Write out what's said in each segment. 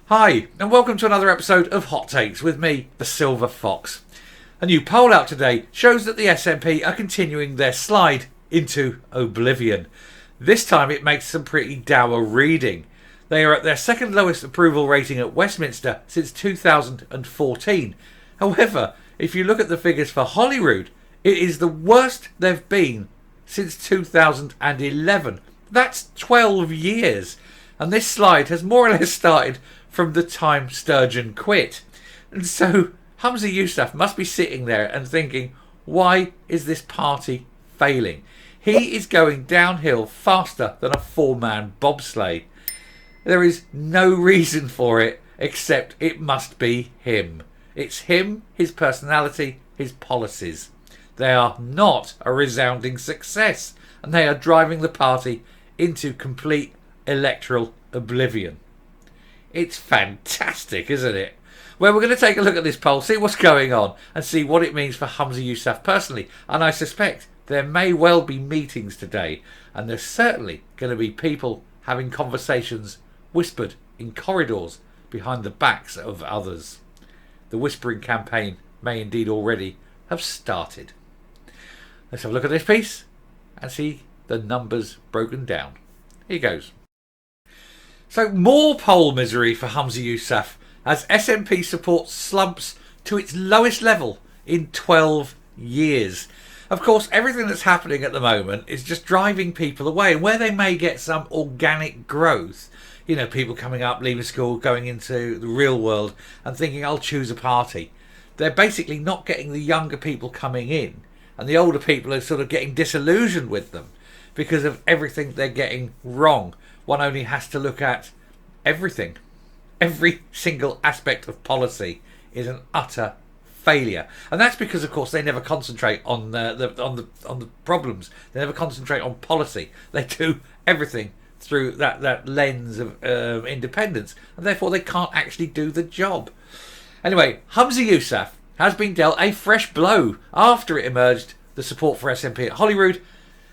Hi, and welcome to another episode of Hot Takes with me, the Silver Fox. A new poll out today shows that the SNP are continuing their slide into oblivion. This time it makes some pretty dour reading. They are at their second lowest approval rating at Westminster since 2014. However, if you look at the figures for Holyrood, it is the worst they've been since 2011. That's 12 years. And this slide has more or less started from the time Sturgeon quit. And so Humza Yousaf must be sitting there and thinking, why is this party failing? He is going downhill faster than a four-man bobsleigh. There is no reason for it except it must be him. It's him, his personality, his policies. They are not a resounding success, and they are driving the party into complete electoral oblivion. It's fantastic, isn't it? Well, we're going to take a look at this poll, see what's going on, and see what it means for Humza Yousaf personally. And I suspect there may well be meetings today, and there's certainly going to be people having conversations whispered in corridors behind the backs of others. The whispering campaign may indeed already have started. Let's have a look at this piece and see the numbers broken down. Here goes. So more poll misery for Humza Yousaf as SNP support slumps to its lowest level in 12 years. Of course, everything that's happening at the moment is just driving people away. And where they may get some organic growth, you know, people coming up, leaving school, going into the real world and thinking, I'll choose a party. They're basically not getting the younger people coming in. And the older people are sort of getting disillusioned with them because of everything they're getting wrong. One only has to look at everything. Every single aspect of policy is an utter failure, and that's because, of course, they never concentrate on the problems. They never concentrate on policy. They do everything through that lens of independence, and therefore they can't actually do the job. Anyway, Humza Yousaf has been dealt a fresh blow after it emerged the support for SNP at Holyrood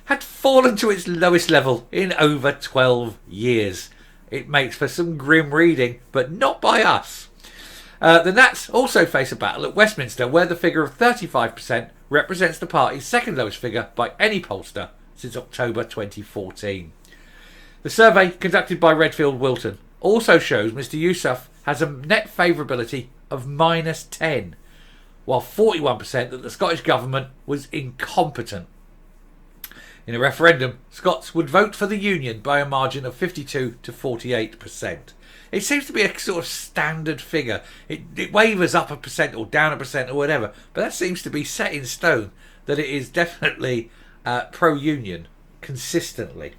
had fallen to its lowest level in over 12 years. It makes for some grim reading, but not by us. The Nats also face a battle at Westminster, where the figure of 35% represents the party's second lowest figure by any pollster since October 2014. The survey conducted by Redfield Wilton also shows Mr Yousaf has a net favourability of -10, while 41% that the Scottish Government was incompetent. In a referendum, Scots would vote for the Union by a margin of 52 to 48%. It seems to be a sort of standard figure. It wavers up a percent or down a percent or whatever, but that seems to be set in stone that it is definitely pro-Union consistently.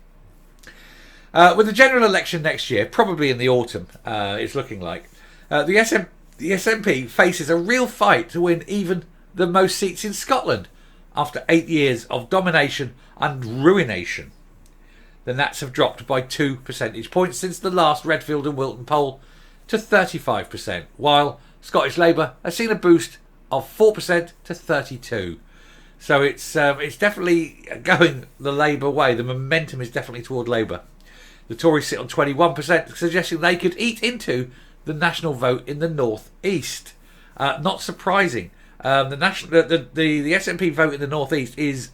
With the general election next year, probably in the autumn, it's looking like, the SNP faces a real fight to win even the most seats in Scotland after 8 years of domination and ruination. The Nats have dropped by 2 percentage points since the last Redfield and Wilton poll to 35%, while Scottish Labour has seen a boost of 4% to 32%. So it's definitely going the Labour way. The momentum is definitely toward Labour. The Tories sit on 21%, suggesting they could eat into the national vote in the North East. Not surprising. The SNP vote in the North East is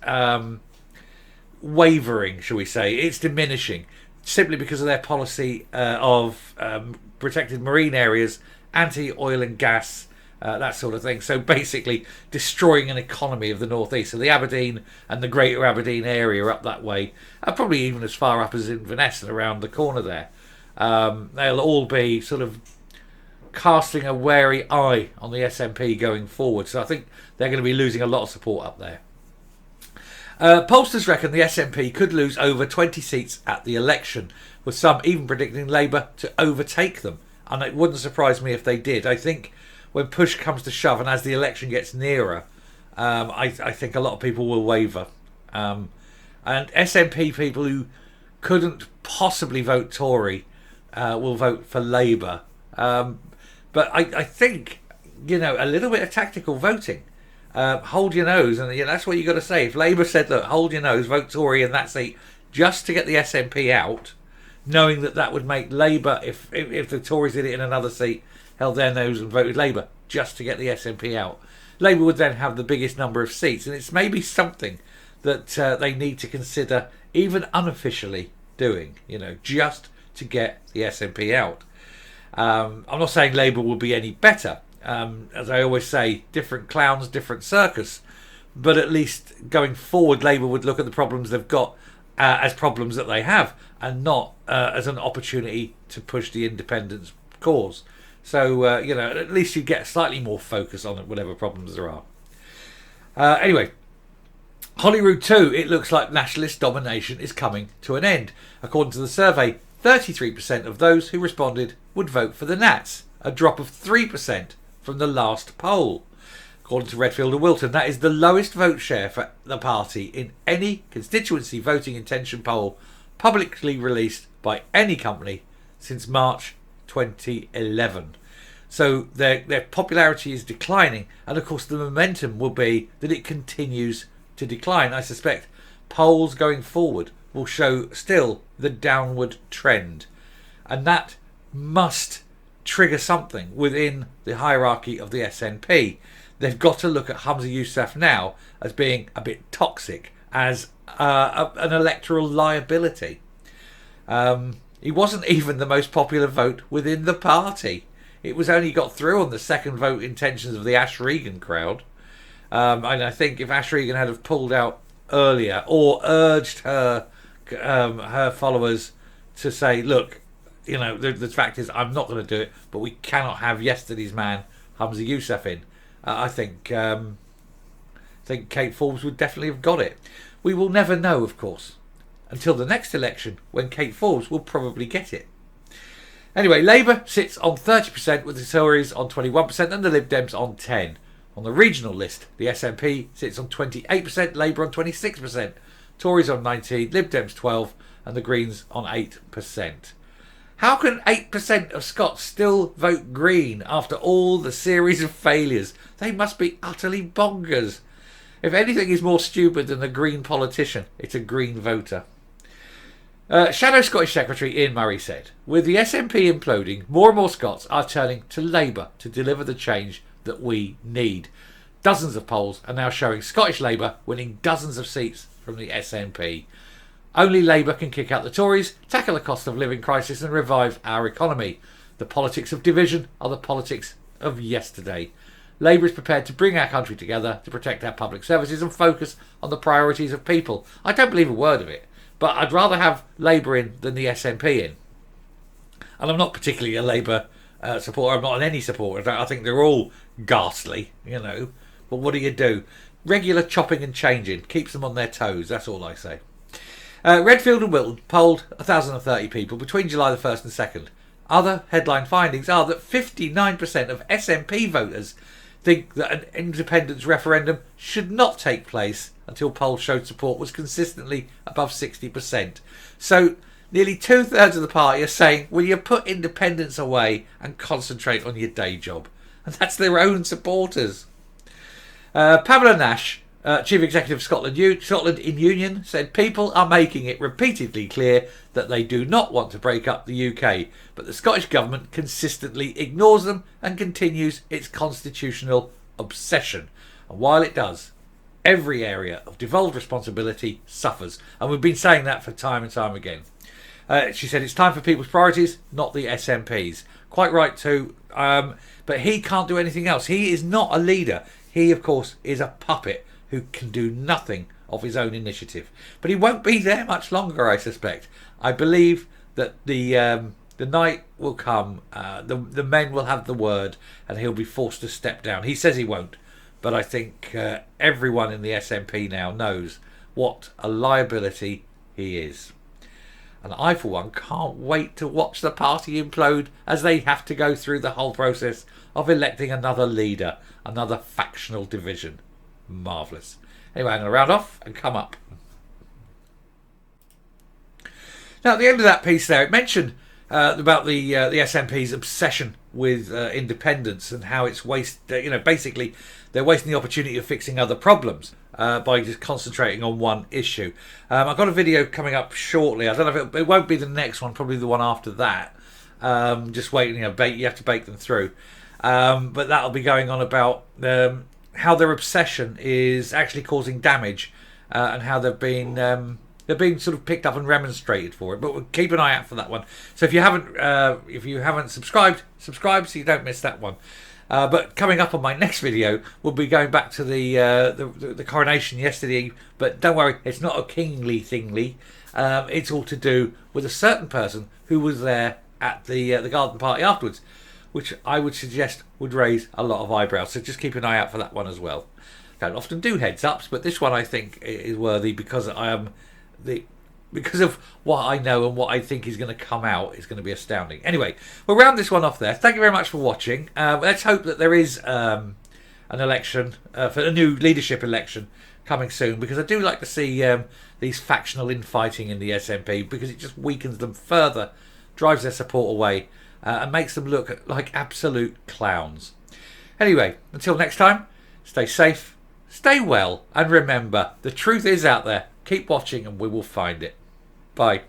wavering, shall we say. It's diminishing simply because of their policy of protected marine areas, anti-oil and gas, that sort of thing. So basically destroying an economy of the North East. So the Aberdeen and the Greater Aberdeen area up that way, probably even as far up as Inverness and around the corner there, they'll all be sort of casting a wary eye on the SNP going forward. So I think they're going to be losing a lot of support up there. Pollsters reckon the SNP could lose over 20 seats at the election, with some even predicting Labour to overtake them. And it wouldn't surprise me if they did. I think when push comes to shove and as the election gets nearer, I think a lot of people will waver. And SNP people who couldn't possibly vote Tory will vote for Labour. But I think, you know, a little bit of tactical voting. Hold your nose, and that's what you got to say. If Labour said, look, hold your nose, vote Tory in that seat just to get the SNP out, knowing that that would make Labour, if the Tories did it in another seat, held their nose and voted Labour just to get the SNP out. Labour would then have the biggest number of seats, and it's maybe something that they need to consider, even unofficially doing, just to get the SNP out. I'm not saying Labour will be any better. As I always say, different clowns, different circus. But at least going forward, Labour would look at the problems they've got as problems that they have, and not as an opportunity to push the independence cause. So, at least you get slightly more focus on it, whatever problems there are. Anyway, Holyrood 2, it looks like nationalist domination is coming to an end. According to the survey, 33% of those who responded would vote for the Nats, a drop of 3% from the last poll. According to Redfield and Wilton, that is the lowest vote share for the party in any constituency voting intention poll publicly released by any company since March 2011. So their popularity is declining, and of course the momentum will be that it continues to decline. I suspect polls going forward will show still the downward trend, and that must trigger something within the hierarchy of the SNP. They've got to look at Humza Yousaf now as being a bit toxic, as an electoral liability. He wasn't even the most popular vote within the party. It was only got through on the second vote intentions of the Ash Regan crowd. And I think if Ash Regan had have pulled out earlier, or urged her followers to say, look, the fact is I'm not going to do it, but we cannot have yesterday's man Humza Yousaf in. I think Kate Forbes would definitely have got it. We will never know, of course, until the next election, when Kate Forbes will probably get it. Anyway, Labour sits on 30%, with the Tories on 21% and the Lib Dems on 10%. On the regional list, the SNP sits on 28%, Labour on 26%, Tories on 19%, Lib Dems 12%, and the Greens on 8%. How can 8% of Scots still vote Green after all the series of failures? They must be utterly bonkers. If anything is more stupid than a Green politician, it's a Green voter. Shadow Scottish Secretary Ian Murray said, with the SNP imploding, more and more Scots are turning to Labour to deliver the change that we need. Dozens of polls are now showing Scottish Labour winning dozens of seats from the SNP. Only Labour can kick out the Tories, tackle the cost of living crisis and revive our economy. The politics of division are the politics of yesterday. Labour is prepared to bring our country together to protect our public services and focus on the priorities of people. I don't believe a word of it, but I'd rather have Labour in than the SNP in. And I'm not particularly a Labour supporter. I'm not any supporter. I think they're all ghastly, But what do you do? Regular chopping and changing keeps them on their toes. That's all I say. Redfield and Wilton polled 1,030 people between July the 1st and 2nd. Other headline findings are that 59% of SNP voters think that an independence referendum should not take place until polls showed support was consistently above 60%. So nearly 2/3 of the party are saying, will you put independence away and concentrate on your day job? And that's their own supporters. Pamela Nash, Chief Executive of Scotland in Union, said people are making it repeatedly clear that they do not want to break up the UK, but the Scottish Government consistently ignores them and continues its constitutional obsession. And while it does, every area of devolved responsibility suffers. And we've been saying that for time and time again. She said it's time for people's priorities, not the SNP's. Quite right too. But he can't do anything else. He is not a leader. He, of course, is a puppet who can do nothing of his own initiative. But he won't be there much longer, I suspect. I believe that the night will come, the men will have the word, and he'll be forced to step down. He says he won't, but I think everyone in the SNP now knows what a liability he is. And I, for one, can't wait to watch the party implode as they have to go through the whole process of electing another leader, another factional division. Marvellous. Anyway, I'm going to round off and come up. Now, at the end of that piece there, it mentioned about the SNP's obsession with independence and how it's basically they're wasting the opportunity of fixing other problems by just concentrating on one issue. I've got a video coming up shortly. I don't know if it won't be the next one, probably the one after that. Just waiting, you have to bake them through. But that'll be going on about how their obsession is actually causing damage, and how they're being sort of picked up and remonstrated for it. But we'll keep an eye out for that one. So if you haven't subscribed so you don't miss that one. But coming up on my next video, we'll be going back to the coronation yesterday. But don't worry, it's not a kingly thingly. It's all to do with a certain person who was there at the garden party afterwards, which I would suggest would raise a lot of eyebrows. So just keep an eye out for that one as well. Don't often do heads ups, but this one I think is worthy because because of what I know and what I think is going to come out is going to be astounding. Anyway, we'll round this one off there. Thank you very much for watching. Let's hope that there is an election, for a new leadership election coming soon, because I do like to see these factional infighting in the SNP, because it just weakens them further, drives their support away, and makes them look like absolute clowns. Anyway, until next time, stay safe, stay well, and remember, the truth is out there. Keep watching and we will find it. Bye.